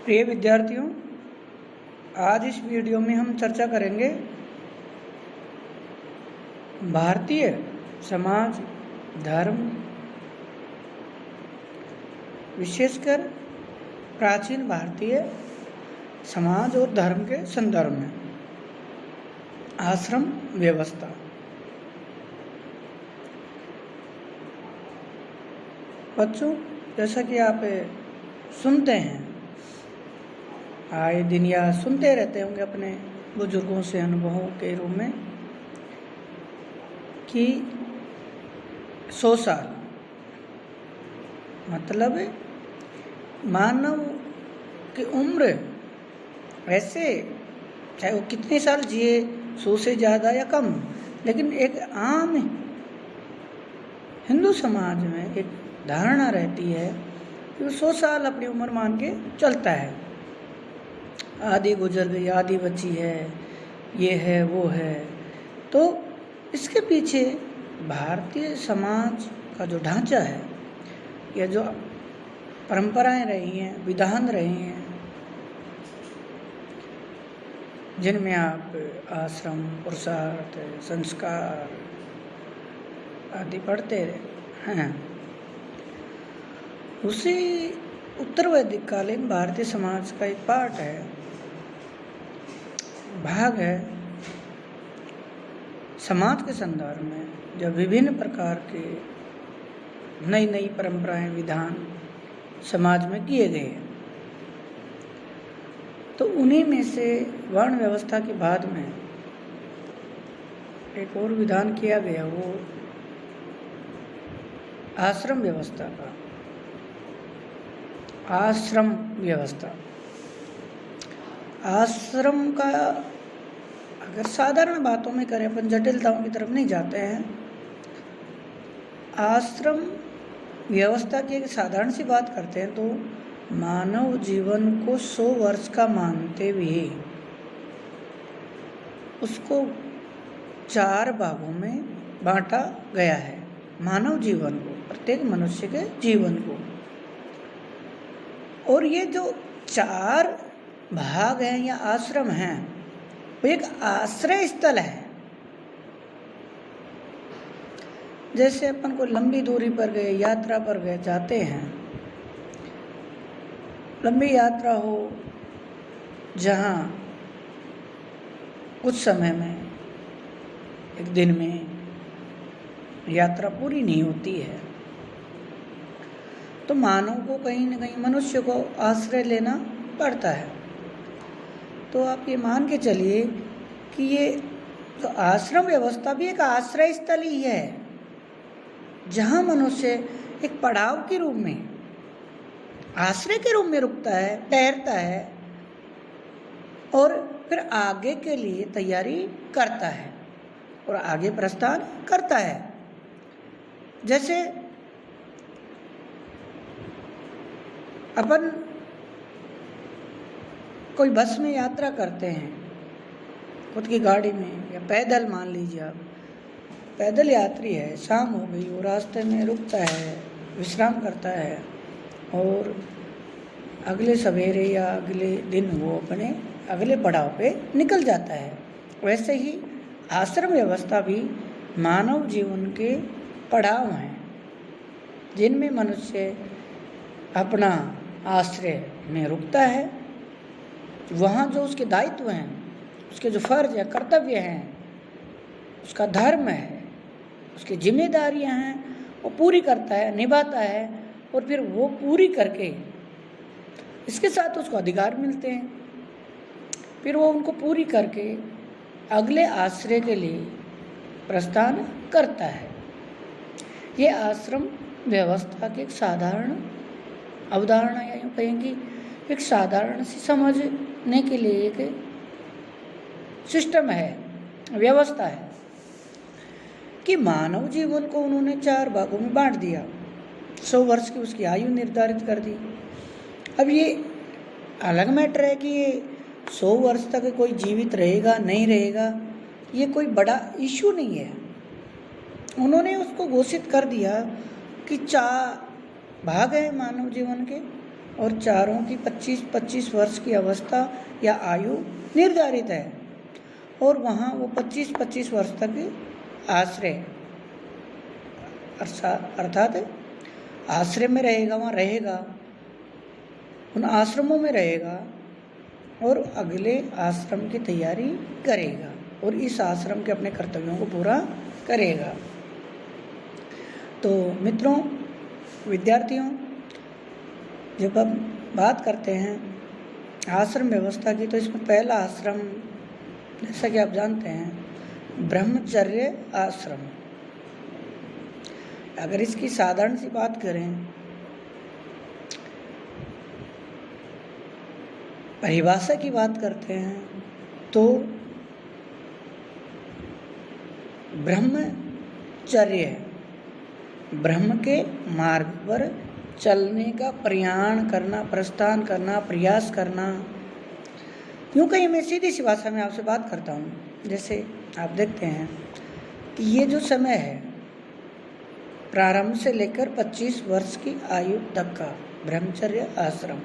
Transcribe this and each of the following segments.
प्रिय विद्यार्थियों, आज इस वीडियो में हम चर्चा करेंगे भारतीय समाज, धर्म, विशेषकर प्राचीन भारतीय समाज और धर्म के संदर्भ में आश्रम व्यवस्था। बच्चों, जैसा कि आप सुनते हैं, आए दिन या सुनते रहते होंगे अपने बुजुर्गों से अनुभवों के रूप में कि 100 साल मतलब मानव की उम्र ऐसे चाहे वो कितने साल जिए, 100 से ज़्यादा या कम, लेकिन एक आम हिंदू समाज में एक धारणा रहती है कि वो 100 साल अपनी उम्र मान के चलता है। आधी गुजर गई, आधी बची है, ये है वो है। तो इसके पीछे भारतीय समाज का जो ढांचा है या जो परंपराएं रही हैं, विधान रहे हैं, जिनमें आप आश्रम, पुरुषार्थ, संस्कार आदि पढ़ते हैं, उसी उत्तर वैदिक कालीन भारतीय समाज का एक पार्ट है, भाग है। समाज के संदर्भ में जब विभिन्न प्रकार के नई नई परंपराएं, विधान समाज में किए गए, तो उन्हीं में से वर्ण व्यवस्था के बाद में एक और विधान किया गया, वो आश्रम व्यवस्था का। आश्रम व्यवस्था, आश्रम का अगर साधारण बातों में करें, अपन जटिलताओं की तरफ नहीं जाते हैं, आश्रम व्यवस्था की एक साधारण सी बात करते हैं तो मानव जीवन को 100 वर्ष का मानते हुए उसको 4 भागों में बांटा गया है। मानव जीवन को, प्रत्येक मनुष्य के जीवन को, और ये जो 4 भाग हैं या आश्रम हैं, वो एक आश्रय स्थल है। जैसे अपन को लंबी दूरी पर गए, यात्रा पर गए, जाते हैं, लंबी यात्रा हो जहाँ कुछ समय में, एक दिन में यात्रा पूरी नहीं होती है, तो मानव को कहीं न कहीं, मनुष्य को आश्रय लेना पड़ता है। तो आप ये मान के चलिए कि ये तो आश्रम व्यवस्था भी एक आश्रय स्थल ही है, जहाँ मनुष्य एक पड़ाव के रूप में, आश्रय के रूप में रुकता है, ठहरता है और फिर आगे के लिए तैयारी करता है और आगे प्रस्थान करता है। जैसे अपन कोई बस में यात्रा करते हैं, खुद की गाड़ी में, या पैदल, मान लीजिए आप पैदल यात्री है, शाम हो गई, वो रास्ते में रुकता है, विश्राम करता है और अगले सवेरे या अगले दिन वो अपने अगले पड़ाव पे निकल जाता है। वैसे ही आश्रम व्यवस्था भी मानव जीवन के पड़ाव हैं, जिनमें मनुष्य अपना आश्रय में रुकता है। वहाँ जो उसके दायित्व हैं, उसके जो फर्ज या कर्तव्य हैं, उसका धर्म है, उसकी जिम्मेदारियाँ हैं, वो पूरी करता है, निभाता है, और फिर वो पूरी करके इसके साथ उसको अधिकार मिलते हैं। फिर वो उनको पूरी करके अगले आश्रय के लिए प्रस्थान करता है। ये आश्रम व्यवस्था की एक साधारण अवधारणा, या यूँ कहेंगे एक साधारण सी समझने के लिए एक सिस्टम है, व्यवस्था है कि मानव जीवन को उन्होंने 4 भागों में बांट दिया। 100 वर्ष की उसकी आयु निर्धारित कर दी। अब ये अलग मैटर है कि ये 100 वर्ष तक कोई जीवित रहेगा नहीं रहेगा, ये कोई बड़ा इशू नहीं है। उन्होंने उसको घोषित कर दिया कि 4 भाग हैं मानव जीवन के, और चारों की 25-25 वर्ष की अवस्था या आयु निर्धारित है और वहाँ वो 25-25 वर्ष तक आश्रय अर्थात आश्रय में रहेगा, वहाँ रहेगा, उन आश्रमों में रहेगा और अगले आश्रम की तैयारी करेगा और इस आश्रम के अपने कर्तव्यों को पूरा करेगा। तो मित्रों, विद्यार्थियों, जब हम बात करते हैं आश्रम व्यवस्था की, तो इसमें पहला आश्रम, जैसा कि आप जानते हैं, ब्रह्मचर्य आश्रम। अगर इसकी साधारण सी बात करें, परिभाषा की बात करते हैं, तो ब्रह्मचर्य ब्रह्म के मार्ग पर चलने का प्रयाण करना, प्रस्थान करना, प्रयास करना। यूँ कहीं मैं सीधी सी भाषा में आपसे बात करता हूँ, जैसे आप देखते हैं कि ये जो समय है प्रारंभ से लेकर 25 वर्ष की आयु तक का ब्रह्मचर्य आश्रम,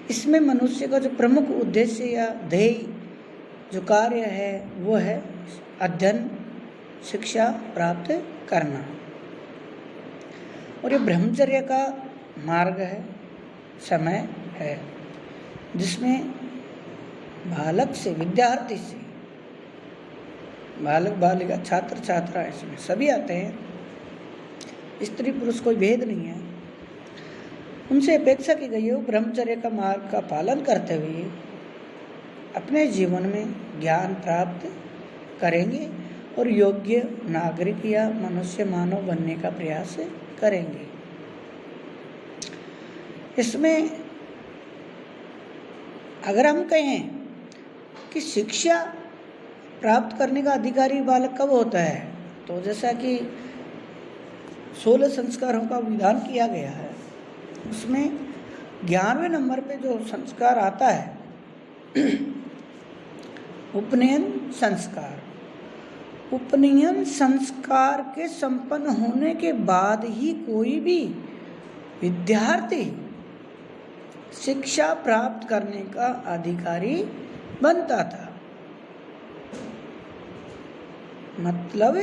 इसमें मनुष्य का जो प्रमुख उद्देश्य या ध्येय जो कार्य है वो है अध्ययन, शिक्षा प्राप्त करना। और ये ब्रह्मचर्य का मार्ग है, समय है, जिसमें बालक से, विद्यार्थी से, बालक बालिका, छात्र छात्रा, इसमें सभी आते हैं, स्त्री पुरुष कोई भेद नहीं है। उनसे अपेक्षा की गई है वो ब्रह्मचर्य का मार्ग का पालन करते हुए अपने जीवन में ज्ञान प्राप्त करेंगे और योग्य नागरिक या मनुष्य मानव बनने का प्रयास करेंगे। इसमें अगर हम कहें कि शिक्षा प्राप्त करने का अधिकारी बालक कब होता है, तो जैसा कि 16 संस्कारों का विधान किया गया है, उसमें 11वें नंबर पे जो संस्कार आता है उपनयन संस्कार। उपनयन संस्कार के संपन्न होने के बाद ही कोई भी विद्यार्थी शिक्षा प्राप्त करने का अधिकारी बनता था। मतलब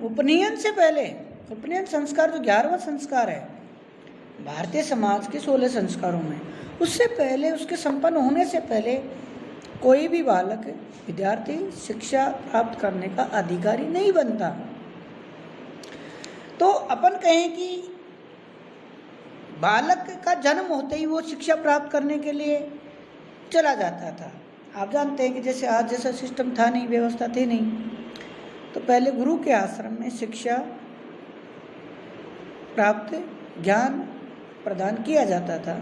उपनयन से पहले, उपनयन संस्कार जो 11वां संस्कार है भारतीय समाज के 16 संस्कारों में, उससे पहले, उसके संपन्न होने से पहले कोई भी बालक, विद्यार्थी शिक्षा प्राप्त करने का अधिकारी नहीं बनता। तो अपन कहें कि बालक का जन्म होते ही वो शिक्षा प्राप्त करने के लिए चला जाता था। आप जानते हैं कि जैसे आज जैसा सिस्टम था नहीं, व्यवस्था थी नहीं, तो पहले गुरु के आश्रम में शिक्षा प्राप्त, ज्ञान प्रदान किया जाता था।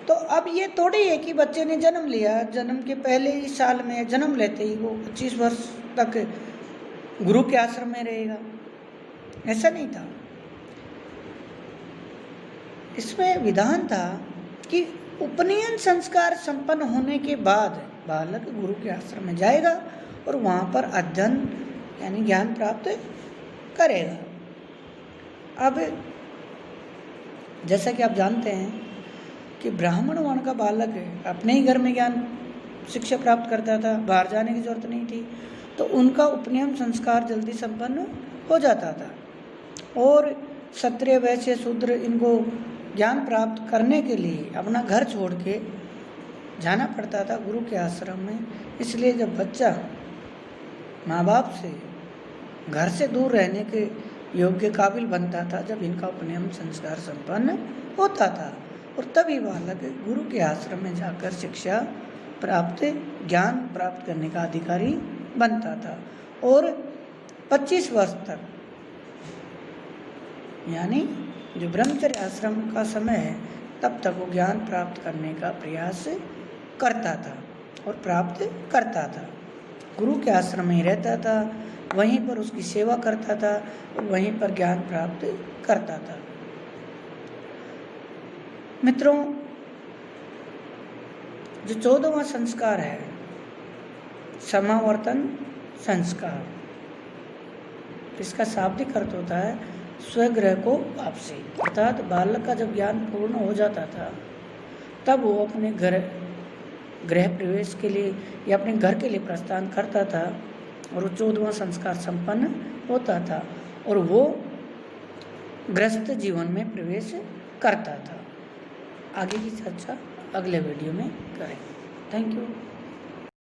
तो अब ये थोड़ी है कि बच्चे ने जन्म लिया, जन्म के पहले ही साल में, जन्म लेते ही वो 25 वर्ष तक गुरु के आश्रम में रहेगा, ऐसा नहीं था। इसमें विधान था कि उपनयन संस्कार संपन्न होने के बाद बालक गुरु के आश्रम में जाएगा और वहाँ पर अध्ययन यानी ज्ञान प्राप्त करेगा। अब जैसा कि आप जानते हैं कि ब्राह्मण वर्ण का बालक अपने ही घर में ज्ञान शिक्षा प्राप्त करता था, बाहर जाने की जरूरत नहीं थी, तो उनका उपनयन संस्कार जल्दी संपन्न हो जाता था। और क्षत्रिय, वैश्य, शूद्र, इनको ज्ञान प्राप्त करने के लिए अपना घर छोड़ के जाना पड़ता था गुरु के आश्रम में। इसलिए जब बच्चा माँ बाप से, घर से दूर रहने के योग्य काबिल बनता था, जब इनका उपनयन संस्कार संपन्न होता था, और तभी बालक गुरु के आश्रम में जाकर शिक्षा प्राप्त, ज्ञान प्राप्त करने का अधिकारी बनता था। और 25 वर्ष तक, यानी जो ब्रह्मचर्य आश्रम का समय है, तब तक वो ज्ञान प्राप्त करने का प्रयास करता था और प्राप्त करता था। गुरु के आश्रम में ही रहता था, वहीं पर उसकी सेवा करता था और वहीं पर ज्ञान प्राप्त करता था। मित्रों, जो 14वां संस्कार है समावर्तन संस्कार, इसका शाब्दिक अर्थ होता है स्वगृह को वापसी। अर्थात बालक का जब ज्ञान पूर्ण हो जाता था तब वो अपने गृह प्रवेश के लिए या अपने घर के लिए प्रस्थान करता था और वो 14वां संस्कार संपन्न होता था और वो गृहस्थ जीवन में प्रवेश करता था। आगे की चर्चा अगले वीडियो में करें। Thank you.